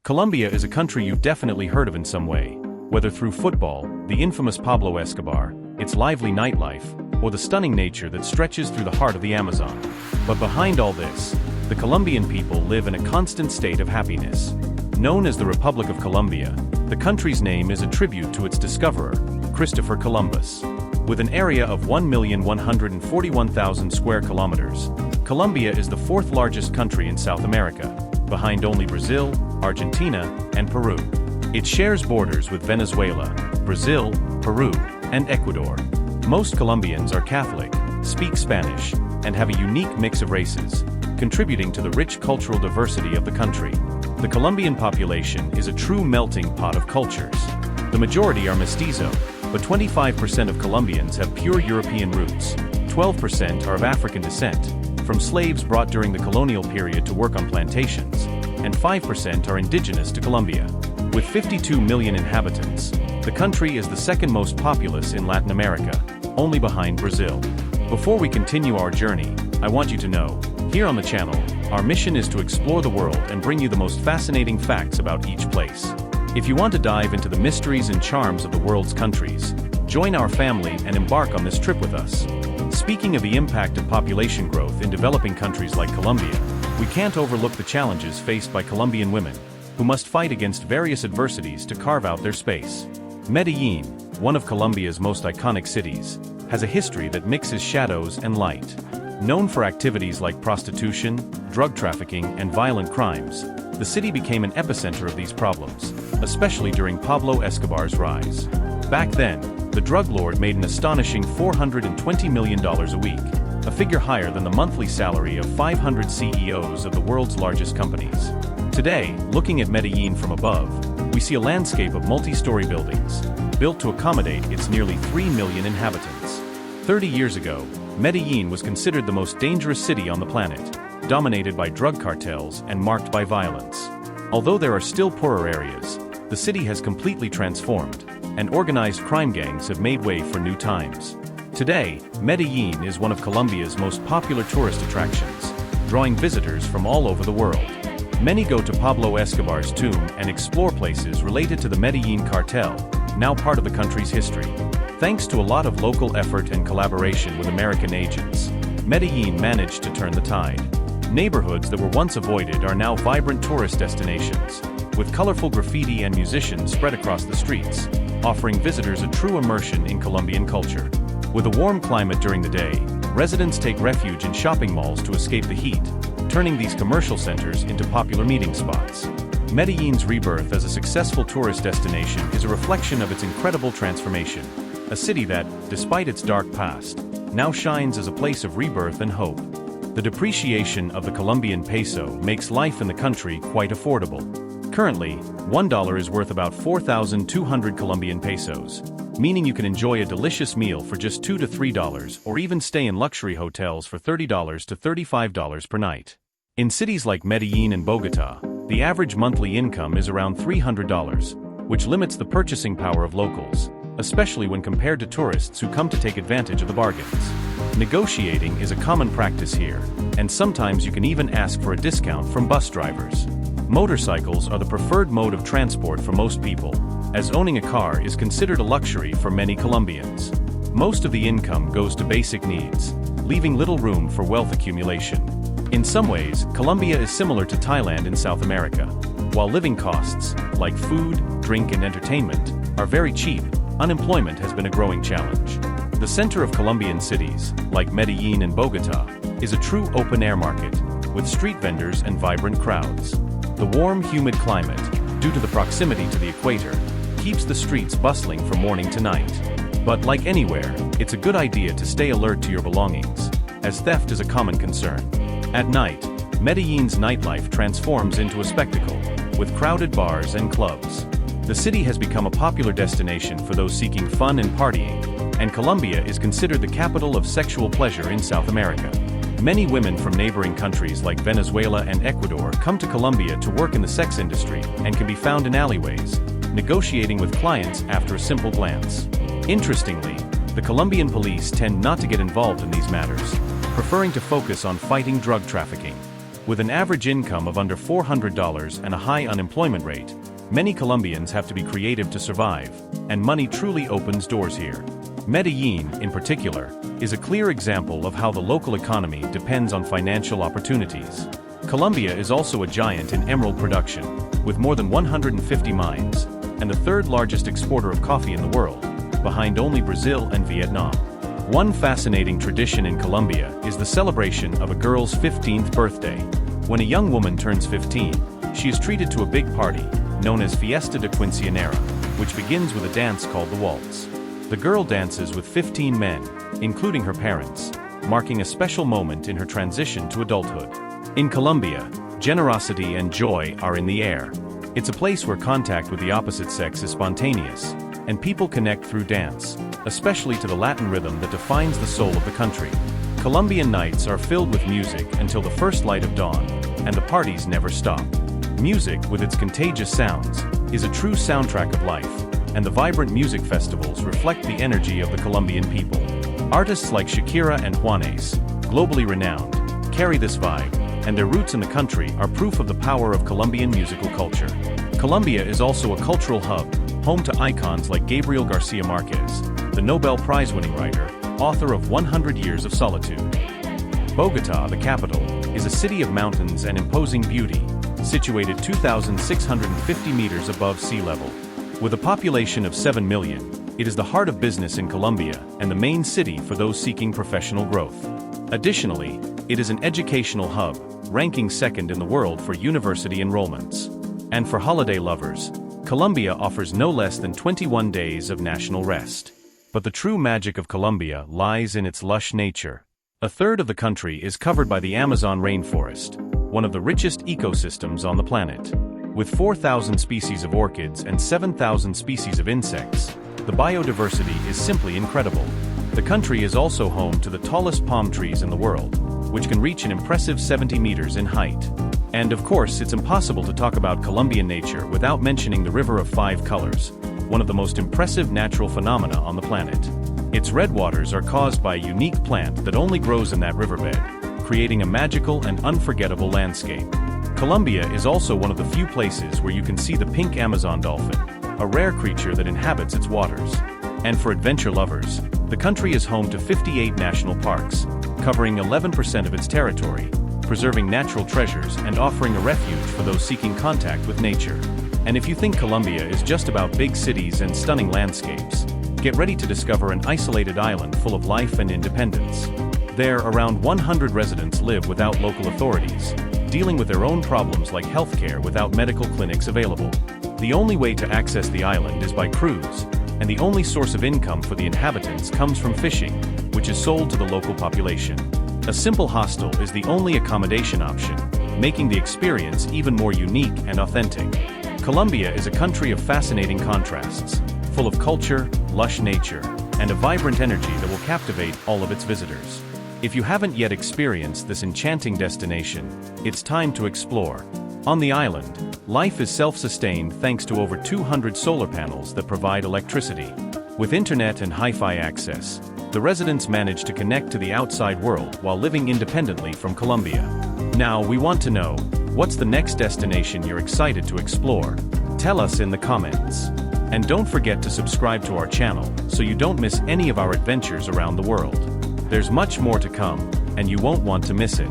Colombia is a country you've definitely heard of in some way, whether through football, the infamous Pablo Escobar, its lively nightlife, or the stunning nature that stretches through the heart of the Amazon. But behind all this, the Colombian people live in a constant state of happiness. Known as the Republic of Colombia, the country's name is a tribute to its discoverer, Christopher Columbus. With an area of 1,141,000 square kilometers, Colombia is the fourth largest country in South America, behind only Brazil, Argentina, and Peru. It shares borders with Venezuela, Brazil, Peru, and Ecuador. Most Colombians are Catholic, speak Spanish, and have a unique mix of races, contributing to the rich cultural diversity of the country. The Colombian population is a true melting pot of cultures. The majority are mestizo, but 25% of Colombians have pure European roots, 12% are of African descent, from slaves brought during the colonial period to work on plantations, and 5% are indigenous to Colombia. With 52 million inhabitants, the country is the second most populous in Latin America, only behind Brazil. Before we continue our journey, I want you to know, here on the channel, our mission is to explore the world and bring you the most fascinating facts about each place. If you want to dive into the mysteries and charms of the world's countries, join our family and embark on this trip with us. Speaking of the impact of population growth in developing countries like Colombia, we can't overlook the challenges faced by Colombian women, who must fight against various adversities to carve out their space. Medellín, one of Colombia's most iconic cities, has a history that mixes shadows and light. Known for activities like prostitution, drug trafficking, and violent crimes, the city became an epicenter of these problems, especially during Pablo Escobar's rise. Back then, the drug lord made an astonishing $420 million a week, a figure higher than the monthly salary of 500 CEOs of the world's largest companies. Today, looking at Medellín from above, we see a landscape of multi-story buildings, built to accommodate its nearly 3 million inhabitants. 30 years ago, Medellín was considered the most dangerous city on the planet, dominated by drug cartels and marked by violence. Although there are still poorer areas, the city has completely transformed, and organized crime gangs have made way for new times. Today, Medellín is one of Colombia's most popular tourist attractions, drawing visitors from all over the world. Many go to Pablo Escobar's tomb and explore places related to the Medellín cartel, now part of the country's history. Thanks to a lot of local effort and collaboration with American agents, Medellín managed to turn the tide. Neighborhoods that were once avoided are now vibrant tourist destinations, with colorful graffiti and musicians spread across the streets, offering visitors a true immersion in Colombian culture. With a warm climate during the day, residents take refuge in shopping malls to escape the heat, turning these commercial centers into popular meeting spots. Medellín's rebirth as a successful tourist destination is a reflection of its incredible transformation, a city that, despite its dark past, now shines as a place of rebirth and hope. The depreciation of the Colombian peso makes life in the country quite affordable. Currently, $1 is worth about 4,200 Colombian pesos, meaning you can enjoy a delicious meal for just $2 to $3 or even stay in luxury hotels for $30 to $35 per night. In cities like Medellín and Bogotá, the average monthly income is around $300, which limits the purchasing power of locals, especially when compared to tourists who come to take advantage of the bargains. Negotiating is a common practice here, and sometimes you can even ask for a discount from bus drivers. Motorcycles are the preferred mode of transport for most people, as owning a car is considered a luxury for many Colombians. Most of the income goes to basic needs, leaving little room for wealth accumulation. In some ways, Colombia is similar to Thailand in South America. While living costs, like food, drink, and entertainment, are very cheap, unemployment has been a growing challenge. The center of Colombian cities, like Medellín and Bogotá, is a true open-air market, with street vendors and vibrant crowds. The warm, humid climate, due to the proximity to the equator, keeps the streets bustling from morning to night. But like anywhere, it's a good idea to stay alert to your belongings, as theft is a common concern. At night, Medellín's nightlife transforms into a spectacle, with crowded bars and clubs. The city has become a popular destination for those seeking fun and partying, and Colombia is considered the capital of sexual pleasure in South America. Many women from neighboring countries like Venezuela and Ecuador come to Colombia to work in the sex industry and can be found in alleyways, negotiating with clients after a simple glance. Interestingly, the Colombian police tend not to get involved in these matters, preferring to focus on fighting drug trafficking. With an average income of under $400 and a high unemployment rate, many Colombians have to be creative to survive, and money truly opens doors here. Medellín, in particular, is a clear example of how the local economy depends on financial opportunities. Colombia is also a giant in emerald production, with more than 150 mines, and the third largest exporter of coffee in the world, behind only Brazil and Vietnam. One fascinating tradition in Colombia is the celebration of a girl's 15th birthday. When a young woman turns 15, she is treated to a big party, known as Fiesta de quinceañera, which begins with a dance called the waltz. The girl dances with 15 men, including her parents, marking a special moment in her transition to adulthood. In Colombia, generosity and joy are in the air. It's a place where contact with the opposite sex is spontaneous, and people connect through dance, especially to the Latin rhythm that defines the soul of the country. Colombian nights are filled with music until the first light of dawn, and the parties never stop. Music, with its contagious sounds, is a true soundtrack of life, and the vibrant music festivals reflect the energy of the Colombian people. Artists like Shakira and Juanes, globally renowned, carry this vibe, and their roots in the country are proof of the power of Colombian musical culture. Colombia is also a cultural hub, home to icons like Gabriel Garcia Marquez, the Nobel Prize-winning writer, author of 100 Years of Solitude. Bogotá, the capital, is a city of mountains and imposing beauty, situated 2,650 meters above sea level. With a population of 7 million, it is the heart of business in Colombia and the main city for those seeking professional growth. Additionally, it is an educational hub, ranking second in the world for university enrollments. And for holiday lovers, Colombia offers no less than 21 days of national rest. But the true magic of Colombia lies in its lush nature. A third of the country is covered by the Amazon rainforest, one of the richest ecosystems on the planet. With 4,000 species of orchids and 7,000 species of insects, the biodiversity is simply incredible. The country is also home to the tallest palm trees in the world, which can reach an impressive 70 meters in height. And of course, it's impossible to talk about Colombian nature without mentioning the River of Five Colors, one of the most impressive natural phenomena on the planet. Its red waters are caused by a unique plant that only grows in that riverbed, creating a magical and unforgettable landscape. Colombia is also one of the few places where you can see the pink Amazon dolphin, a rare creature that inhabits its waters. And for adventure lovers, the country is home to 58 national parks, covering 11% of its territory, preserving natural treasures and offering a refuge for those seeking contact with nature. And if you think Colombia is just about big cities and stunning landscapes, get ready to discover an isolated island full of life and independence. There, around 100 residents live without local authorities, dealing with their own problems like healthcare without medical clinics available. The only way to access the island is by cruise, and the only source of income for the inhabitants comes from fishing, which is sold to the local population. A simple hostel is the only accommodation option, making the experience even more unique and authentic. Colombia is a country of fascinating contrasts, full of culture, lush nature, and a vibrant energy that will captivate all of its visitors. If you haven't yet experienced this enchanting destination, it's time to explore. On the island, life is self-sustained thanks to over 200 solar panels that provide electricity. With internet and hi-fi access, the residents manage to connect to the outside world while living independently from Colombia. Now, we want to know, what's the next destination you're excited to explore? Tell us in the comments. And don't forget to subscribe to our channel so you don't miss any of our adventures around the world. There's much more to come, and you won't want to miss it.